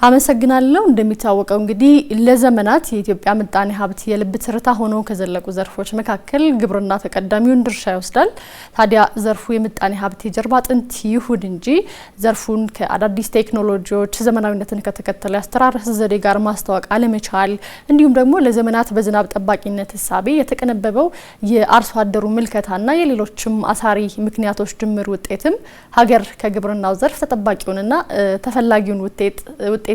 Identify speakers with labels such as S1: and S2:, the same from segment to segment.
S1: አመሰግናለሁ እንደሚታወቀው እንግዲህ ለዘመናት የኢትዮጵያ ምጣኔ ሀብት የልብ ትርታ ሆኖ ከዘለቁ ዘርፎች መካከል ግብርና ተቀዳሚውን ድርሻ ይወስዳል። ታዲያ ዘርፉ የምጣኔ ሀብት የጀርባ አጥንት ይሁን እንጂ ዘርፉን ከአዳዲስ ቴክኖሎጂዎች ዘመናዊነትን ከተከተለ አስተራረስ ዘዴ ጋር ማስተዋወቅ አለመቻል እንዲሁም ደግሞ ለዘመናት በዝናብ ጠባቂነት ህሳቤ የተቀነበበው የአርሶ አደሩ ምልከታና የሌሎችም አሳሪ ምክንያቶች ድምር ውጤትም ሀገር ከግብርናው ዘርፍ ተጠባቂውንና ተፈላጊውን ውጤት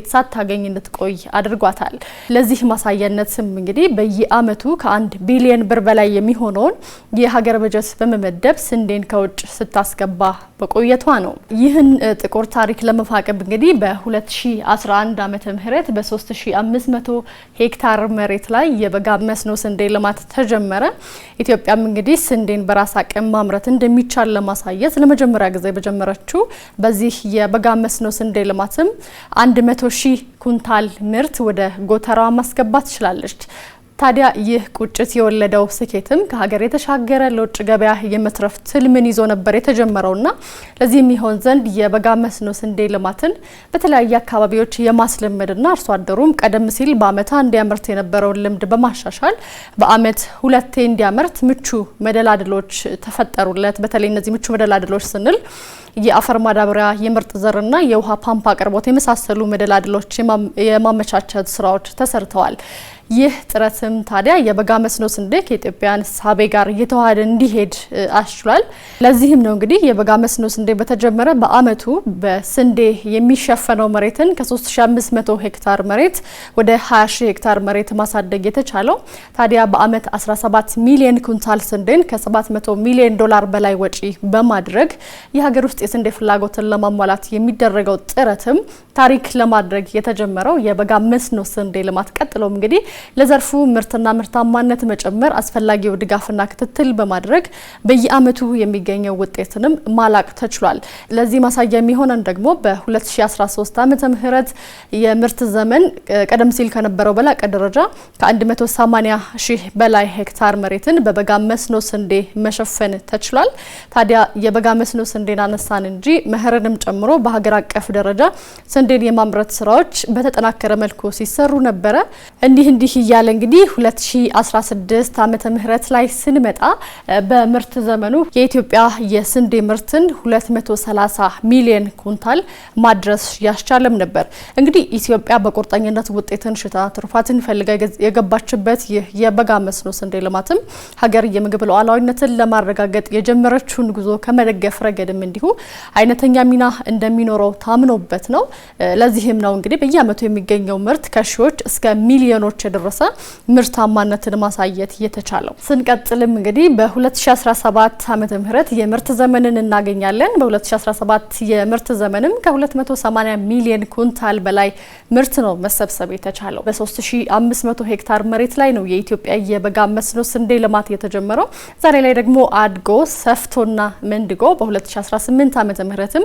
S1: ሳታገኝ እንድትቆይ አድርጓታል። ለዚህ ማሳያነትም እንግዲህ በየአመቱ ከ1 ቢሊዮን ብር በላይ የሚሆነውን የሀገር በጀት በመመደብ ስንዴን ከውጭ ስታስገባ በቆየቷ ነው። ይህን ጥቁር ታሪክ ለመፋቀብ እንግዲህ በ2011 ዓመተ ምህረት በ3500 ሄክታር መሬት ላይ የበጋ መስኖ ስንዴ ልማት ተጀመረ። ኢትዮጵያም እንግዲህ ስንዴን በራስ አቅም ማምረት እንደሚቻል ለማሳየት ለመጀመሪያ ጊዜ በጀመረችው በዚህ የበጋ መስኖ ስንዴ ልማትም 100,000 ኩንታል ምርት ወደ ጎተራዋ ማስገባት ትችላለች። ታዲያ ይህ ቁጭት የወለደው ስኬትም ከሀገር የተሻገረ ለውጭ ገበያ የመትረፍ ትልምን ይዞ ነበር የተጀመረውና ለዚህም ይሆን ዘንድ የበጋ መስኖ ስንዴ ልማትን በተለያየ አካባቢዎች የማስለመድና አርሶ አደሩም ቀደም ሲል በአመት አንድ ያመርት የነበረውን ልምድ በማሻሻል በአመት ሁለቴ እንዲያመርት ምቹ መደላድሎች ተፈጠሩለት። በተለይ እነዚህ ምቹ መደላድሎች ስንል የአፈር ማዳበሪያ፣ የምርጥ ዘርና የውሃ ፓምፕ አቅርቦት የመሳሰሉ መደላድሎች የማመቻቸት ስራዎች ተሰርተዋል። ይህ ጥረትም ታዲያ የበጋ መስኖ ስንዴ ከኢትዮጵያን ሳቤ ጋር እየተዋሃደ እንዲሄድ አስችሏል። ለዚህም ነው እንግዲህ የበጋ መስኖ ስንዴ በተጀመረ በአመቱ በስንዴ የሚሸፈነው መሬትን ከ3500 ሄክታር መሬት ወደ 20,000 ሄክታር መሬት ማሳደግ የተቻለው ታዲያ በአመት 17 ሚሊዮን ኩንታል ስንዴን ከ700 ሚሊዮን ዶላር በላይ ወጪ በማድረግ የሀገር ውስጥ የስንዴ ፍላጎትን ለማሟላት የሚደረገው ጥረትም ታሪክ ለማድረግ የተጀመረው የበጋ መስኖ ስንዴ ልማት ቀጥሎም እንግዲህ ለዘርፉ ምርትና ምርታማነት መጨመር አስፈላጊው ድጋፍና ክትትል በማድረግ በየአመቱ የሚገኘው ውጤትንም ማላቅ ተችሏል። ለዚህ ማሳያ የሚሆነን ደግሞ በ2013 ዓመተ ምህረት የምርት ዘመን ቀደም ሲል ከነበረው በላቀ ደረጃ ከ180,000 በላይ ሄክታር መሬትን በበጋ መስኖ ስንዴ መሸፈን ተችሏል። ታዲያ የበጋ መስኖ ስንዴን አነሳን እንጂ መኸርንም ጨምሮ በሀገር አቀፍ ደረጃ ስንዴን የማምረት ስራዎች በተጠናከረ መልኩ ሲሰሩ ነበረ። እንዲህ እያለ እንግዲህ 2016 ዓመተ ምህረት ላይ ስንመጣ በምርት ዘመኑ የኢትዮጵያ የስንዴ ምርትን 230 ሚሊዮን ኩንታል ማድረስ ያስቻለም ነበር። እንግዲህ ኢትዮጵያ በቁርጠኝነት ውጤትን ሽታ ትሩፋትን ፈልጋ የገባችበት ይህ የበጋ መስኖ ስንዴ ልማትም ሀገር የምግብ ሉዓላዊነትን ለማረጋገጥ የጀመረችውን ጉዞ ከመደገፍ ረገድም እንዲሁ አይነተኛ ሚና እንደሚኖረው ታምኖበት ነው። ለዚህም ነው እንግዲህ በየአመቱ የሚገኘው ምርት ከሺዎች እስከ ሚሊዮኖች የደረሰ ምርታማነትን ማሳየት የተቻለው። ስንቀጥልም እንግዲህ በ2017 ዓመተ ምህረት የምርት ዘመንን እናገኛለን። በ2017 የምርት ዘመንም ከ280 ሚሊዮን ኩንታል በላይ ምርት ነው መሰብሰብ የተቻለው። በ3500 ሄክታር መሬት ላይ ነው የኢትዮጵያ የበጋ መስኖ ስንዴ ልማት የተጀመረው። ዛሬ ላይ ደግሞ አድጎ ሰፍቶና መንድጎ በ2018 ዓመተ ምህረትም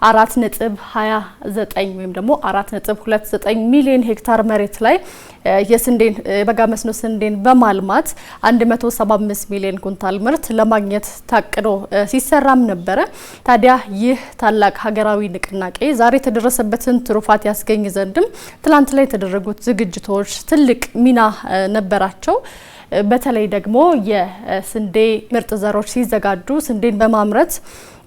S1: 4.29 ወይም ደግሞ 4.29 ሚሊዮን ሄክታር መሬት ላይ የስንዴን የበጋ መስኖ ስንዴን በማልማት 175 ሚሊዮን ኩንታል ምርት ለማግኘት ታቅዶ ሲሰራም ነበረ። ታዲያ ይህ ታላቅ ሀገራዊ ንቅናቄ ዛሬ የተደረሰበትን ትሩፋት ያስገኝ ዘንድም ትላንት ላይ የተደረጉት ዝግጅቶች ትልቅ ሚና ነበራቸው። በተለይ ደግሞ የስንዴ ምርጥ ዘሮች ሲዘጋጁ ስንዴን በማምረት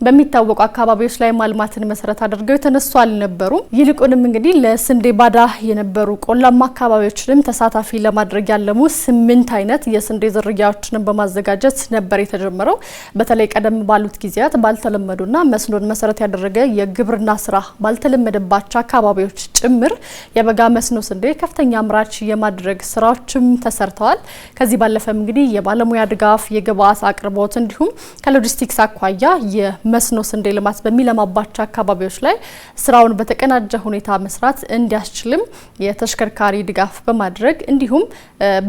S1: በሚታወቁ አካባቢዎች ላይ ማልማትን መሰረት አድርገው የተነሱ አልነበሩም። ይልቁንም እንግዲህ ለስንዴ ባዳ የነበሩ ቆላማ አካባቢዎችንም ተሳታፊ ለማድረግ ያለሙ 8 አይነት የስንዴ ዝርያዎችን በማዘጋጀት ነበር የተጀመረው። በተለይ ቀደም ባሉት ጊዜያት ባልተለመዱና መስኖን መሰረት ያደረገ የግብርና ስራ ባልተለመደባቸው አካባቢዎች ጭምር የበጋ መስኖ ስንዴ ከፍተኛ አምራች የማድረግ ስራዎችም ተሰርተዋል። ከዚህ ባለፈም እንግዲህ የባለሙያ ድጋፍ፣ የግብአት አቅርቦት እንዲሁም ከሎጂስቲክስ አኳያ መስኖ ስንዴ ልማት በሚለማባቸው አካባቢዎች ላይ ስራውን በተቀናጀ ሁኔታ መስራት እንዲያስችልም የተሽከርካሪ ድጋፍ በማድረግ እንዲሁም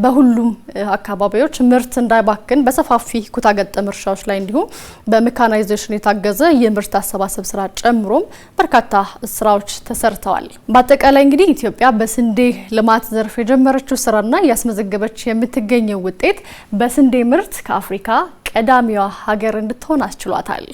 S1: በሁሉም አካባቢዎች ምርት እንዳይባክን በሰፋፊ ኩታ ገጠም እርሻዎች ላይ እንዲሁም በሜካናይዜሽን የታገዘ የምርት አሰባሰብ ስራ ጨምሮም በርካታ ስራዎች ተሰርተዋል። በአጠቃላይ እንግዲህ ኢትዮጵያ በስንዴ ልማት ዘርፍ የጀመረችው ስራና ያስመዘገበች የምትገኘው ውጤት በስንዴ ምርት ከአፍሪካ ቀዳሚዋ ሀገር እንድትሆን አስችሏታል።